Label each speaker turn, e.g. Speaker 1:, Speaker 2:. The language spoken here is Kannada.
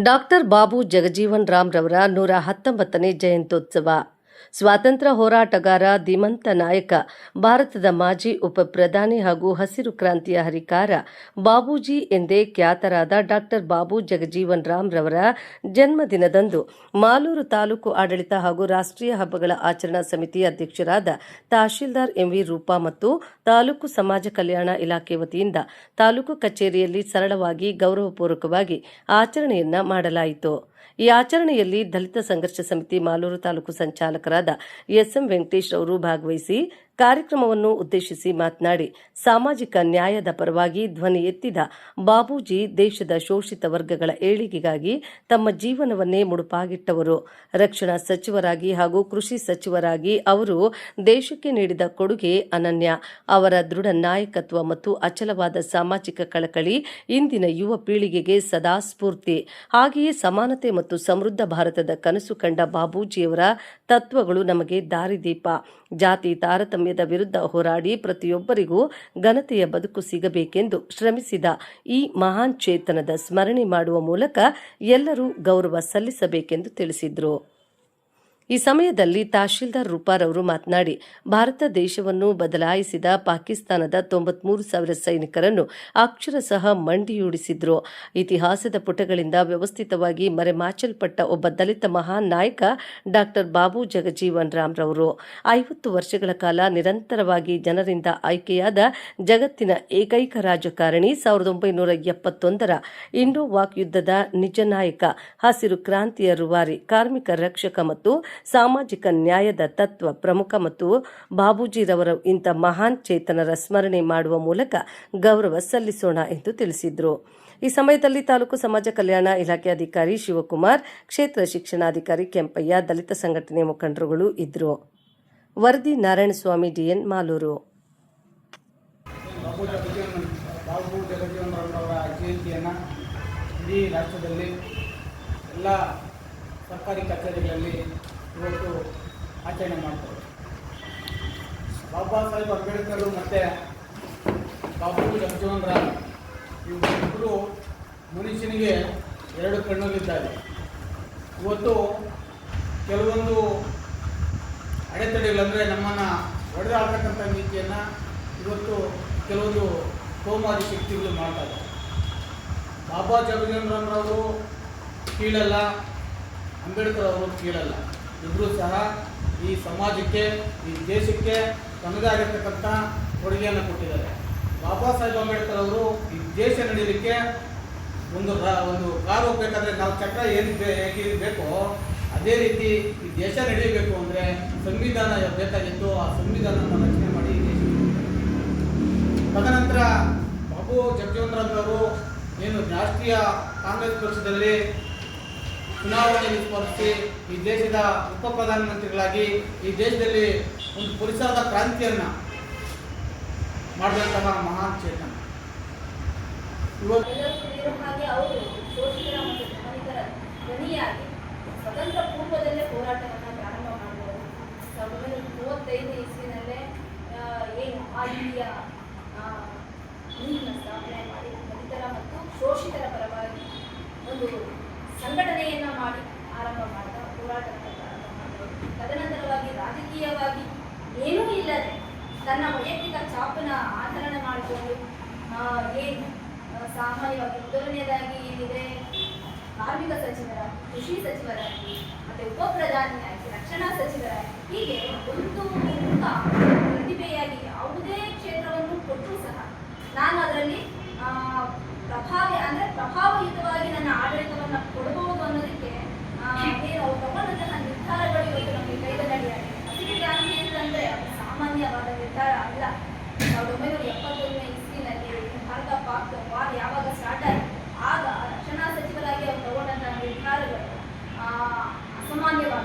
Speaker 1: ಡಾಕ್ಟರ್ ಬಾಬು ಜಗಜೀವನ್ ರಾಮ್ ರವರ 119ನೇ ಜಯಂತ್ಯೋತ್ಸವ. ಸ್ವಾತಂತ್ರ್ಯ ಹೋರಾಟಗಾರ, ಧೀಮಂತ ನಾಯಕ, ಭಾರತದ ಮಾಜಿ ಉಪ ಪ್ರಧಾನಿ ಹಾಗೂ ಹಸಿರು ಕ್ರಾಂತಿಯ ಹರಿಕಾರ ಬಾಬೂಜಿ ಎಂದೇ ಖ್ಯಾತರಾದ ಡಾಕ್ಟರ್ ಬಾಬು ಜಗಜೀವನ್ ರಾಮ್ ರವರ ಜನ್ಮದಿನದಂದು ಮಾಲೂರು ತಾಲೂಕು ಆಡಳಿತ ಹಾಗೂ ರಾಷ್ಟ್ರೀಯ ಹಬ್ಬಗಳ ಆಚರಣಾ ಸಮಿತಿ ಅಧ್ಯಕ್ಷರಾದ ತಹಶೀಲ್ದಾರ್ ಎಂವಿ ರೂಪಾ ಮತ್ತು ತಾಲೂಕು ಸಮಾಜ ಕಲ್ಯಾಣ ಇಲಾಖೆ ವತಿಯಿಂದ ತಾಲೂಕು ಕಚೇರಿಯಲ್ಲಿ ಸರಳವಾಗಿ ಗೌರವಪೂರ್ವಕವಾಗಿ ಆಚರಣೆಯನ್ನ ಮಾಡಲಾಯಿತು. ಈ ಆಚರಣೆಯಲ್ಲಿ ದಲಿತ ಸಂಘರ್ಷ ಸಮಿತಿ ಮಾಲೂರು ತಾಲೂಕು ಸಂಚಾಲಕರಾದ ಎಸ್ಎಂ ವೆಂಕಟೇಶ್ ಅವರು ಭಾಗವಹಿಸಿ ಕಾರ್ಯಕ್ರಮವನ್ನು ಉದ್ದೇಶಿಸಿ ಮಾತನಾಡಿ, ಸಾಮಾಜಿಕ ನ್ಯಾಯದ ಪರವಾಗಿ ಧ್ವನಿ ಎತ್ತಿದ ಬಾಬೂಜಿ ದೇಶದ ಶೋಷಿತ ವರ್ಗಗಳ ಏಳಿಗೆಗಾಗಿ ತಮ್ಮ ಜೀವನವನ್ನೇ ಮುಡುಪಾಗಿಟ್ಟವರು. ರಕ್ಷಣಾ ಸಚಿವರಾಗಿ ಹಾಗೂ ಕೃಷಿ ಸಚಿವರಾಗಿ ಅವರು ದೇಶಕ್ಕೆ ನೀಡಿದ ಕೊಡುಗೆ ಅನನ್ಯ. ಅವರ ದೃಢ ನಾಯಕತ್ವ ಮತ್ತು ಅಚಲವಾದ ಸಾಮಾಜಿಕ ಕಳಕಳಿ ಇಂದಿನ ಯುವ ಪೀಳಿಗೆಗೆ ಸದಾ ಸ್ಫೂರ್ತಿ. ಹಾಗೆಯೇ ಸಮಾನತೆ ಮತ್ತು ಸಮೃದ್ಧ ಭಾರತದ ಕನಸು ಕಂಡ ಬಾಬೂಜಿಯವರ ತತ್ವಗಳು ನಮಗೆ ದಾರಿದೀಪ. ಜಾತಿ ತಾರತಮ್ಯದ ವಿರುದ್ಧ ಹೋರಾಡಿ ಪ್ರತಿಯೊಬ್ಬರಿಗೂ ಘನತೆಯ ಬದುಕು ಸಿಗಬೇಕೆಂದು ಶ್ರಮಿಸಿದ ಈ ಮಹಾನ್ ಚೇತನದ ಸ್ಮರಣೆ ಮಾಡುವ ಮೂಲಕ ಎಲ್ಲರೂ ಗೌರವ ಸಲ್ಲಿಸಬೇಕೆಂದು ತಿಳಿಸಿದರು. ಈ ಸಮಯದಲ್ಲಿ ತಹಶೀಲ್ದಾರ್ ರೂಪಾರವರು ಮಾತನಾಡಿ, ಭಾರತ ದೇಶವನ್ನು ಬದಲಾಯಿಸಿದ ಪಾಕಿಸ್ತಾನದ 93,000 ಸೈನಿಕರನ್ನು ಅಕ್ಷರಶಃ ಮಂಡಿಯೂಡಿಸಿದ್ರು. ಇತಿಹಾಸದ ಪುಟಗಳಿಂದ ವ್ಯವಸ್ಥಿತವಾಗಿ ಮರೆಮಾಚಲ್ಪಟ್ಟ ಒಬ್ಬ ದಲಿತ ಮಹಾನ್ ನಾಯಕ ಡಾಕ್ಟರ್ ಬಾಬು ಜಗಜೀವನ್ ರಾಮ್ ರವರು 50 ವರ್ಷಗಳ ಕಾಲ ನಿರಂತರವಾಗಿ ಜನರಿಂದ ಆಯ್ಕೆಯಾದ ಜಗತ್ತಿನ ಏಕೈಕ ರಾಜಕಾರಣಿ, 1971ರ ಇಂಡೋ-ವಾಕ್ ಯುದ್ಧದ ನಿಜ ನಾಯಕ, ಹಸಿರು ಕ್ರಾಂತಿಯ ರೂವಾರಿ, ಕಾರ್ಮಿಕ ರಕ್ಷಕ ಮತ್ತು ಸಾಮಾಜಿಕ ನ್ಯಾಯದ ತತ್ವ ಪ್ರಮುಖ ಮತ್ತು ಬಾಬೂಜಿರವರ ಇಂಥ ಮಹಾನ್ ಚೇತನರ ಸ್ಮರಣೆ ಮಾಡುವ ಮೂಲಕ ಗೌರವ ಸಲ್ಲಿಸೋಣ ಎಂದು ತಿಳಿಸಿದರು. ಈ ಸಮಯದಲ್ಲಿ ತಾಲೂಕು ಸಮಾಜ ಕಲ್ಯಾಣ ಇಲಾಖೆ ಅಧಿಕಾರಿ ಶಿವಕುಮಾರ್, ಕ್ಷೇತ್ರ ಶಿಕ್ಷಣಾಧಿಕಾರಿ ಕೆಂಪಯ್ಯ, ದಲಿತ ಸಂಘಟನೆ ಮುಖಂಡರುಗಳು ಇದ್ದರು. ವರದಿ ನಾರಾಯಣಸ್ವಾಮಿ, ಡಿಎನ್, ಮಾಲೂರು.
Speaker 2: ಬಾಬು ಜಗಜೀವನ್ ರಾಮ್ ಅವರ ಜಯಂತಿಯನ್ನು ಇಡೀ ರಾಜ್ಯದಲ್ಲಿ ಎಲ್ಲ ಸರ್ಕಾರಿ ಕಚೇರಿಗಳಲ್ಲಿ ಇವತ್ತು ಆಚರಣೆ ಮಾಡ್ತಾರೆ. ಬಾಬಾ ಸಾಹೇಬ್ ಅಂಬೇಡ್ಕರ್ ಮತ್ತು ಬಾಬು ಜಗಜೀವನ್ ರಾಮ್ ಇಬ್ಬರು ಮನುಷ್ಯನಿಗೆ ಎರಡು ಕಣ್ಣುಗಳಿದ್ದಾರೆ. ಇವತ್ತು ಕೆಲವೊಂದು ಅಡೆತಡೆಗಳಂದರೆ ನಮ್ಮನ್ನು ಹೊಡೆದಾಡ್ತಕ್ಕಂಥ ನೀತಿಯನ್ನು ಇವತ್ತು ಕೆಲವೊಂದು ಕೋಮಾದಿ ಶಕ್ತಿಗಳು ಮಾಡ್ತಾರೆ. ಬಾಬಾ ಜಗಜೀವನ್ ರಾಮ್ ರವರು ಕೀಳಲ್ಲ, ಅಂಬೇಡ್ಕರ್ ಅವರು ಕೀಳಲ್ಲ. ಇಬ್ಬರೂ ಸಹ ಈ ಸಮಾಜಕ್ಕೆ, ಈ ದೇಶಕ್ಕೆ ತನ್ನದೇ ಆಗಿರ್ತಕ್ಕಂಥ ಕೊಡುಗೆಯನ್ನು ಕೊಟ್ಟಿದ್ದಾರೆ. ಬಾಬಾ ಸಾಹೇಬ್ ಅಂಬೇಡ್ಕರ್ ಅವರು ಈ ದೇಶ ನಡೀಲಿಕ್ಕೆ ಒಂದು ಕಾರು ಹೋಗಬೇಕಾದ್ರೆ ನಾವು ಚಕ್ರ ಹೇಗೆ ಬೇಕೋ ಅದೇ ರೀತಿ ಈ ದೇಶ ನಡೀಬೇಕು ಅಂದರೆ ಸಂವಿಧಾನ ಬೇಕಾಗಿತ್ತು. ಆ ಸಂವಿಧಾನವನ್ನು ರಚನೆ ಮಾಡಿ ಈ ದೇಶ. ತದನಂತರ ಬಾಬು ಜಗಜೀವನ್ ರಾಮ್ ಅವರು ಏನು ರಾಷ್ಟ್ರೀಯ ಕಾಂಗ್ರೆಸ್ ಪಕ್ಷದಲ್ಲಿ ಚುನಾವಣೆಯಲ್ಲಿ ಸ್ಪರ್ಧಿಸಿ ಈ ದೇಶದ ಉಪ ಪ್ರಧಾನಮಂತ್ರಿಗಳಾಗಿ ಈ ದೇಶದಲ್ಲಿ ಒಂದು ಪರಿಸರದ ಕ್ರಾಂತಿಯನ್ನು ಮಾಡಿದಂತಹ ಮಹಾನ್ ಚೇತನ.
Speaker 3: ಸ್ವತಂತ್ರ ಪೂರ್ವದಲ್ಲೇ ಹೋರಾಟವನ್ನು ಪ್ರಾರಂಭ ಮಾಡಿದರು. 1935 ಇಸ್ವಿನಲ್ಲೇ ಏನು ಆದಿಯ ನೀರಿನ ಸ್ಥಾಪನೆ ಮಾಡಿ ದಲಿತರ ಮತ್ತು ಶೋಷಿತರ ಪರವಾಗಿ ಒಂದು ಸಂಘಟನೆಯನ್ನು ಮಾಡಿ ಆರಂಭ ಮಾಡಿದ ಹೋರಾಟವನ್ನು ಪ್ರಾರಂಭ ಮಾಡಿದರು. ತದನಂತರವಾಗಿ ರಾಜಕೀಯವಾಗಿ ಏನೂ ಇಲ್ಲದೆ ತನ್ನ ವೈಯಕ್ತಿಕ ಛಾಪನ ಆಚರಣೆ ಮಾಡಿಕೊಂಡು ಏನು ಸಾಮಾನ್ಯವಾಗಿ ಮೊದಲನೆಯದಾಗಿ ಏನಿದೆ ಕಾರ್ಮಿಕ ಸಚಿವರಾಗಿ, ಕೃಷಿ ಸಚಿವರಾಗಿ, ಮತ್ತು ಉಪ ಪ್ರಧಾನಿಯಾಗಿ, ರಕ್ಷಣಾ ಸಚಿವರಾಗಿ, ಹೀಗೆ ಒಂದು ಪ್ರತಿಭೆಯಾಗಿ ಯಾವುದೇ ಕ್ಷೇತ್ರವನ್ನು ಕೊಟ್ಟರೂ ಸಹ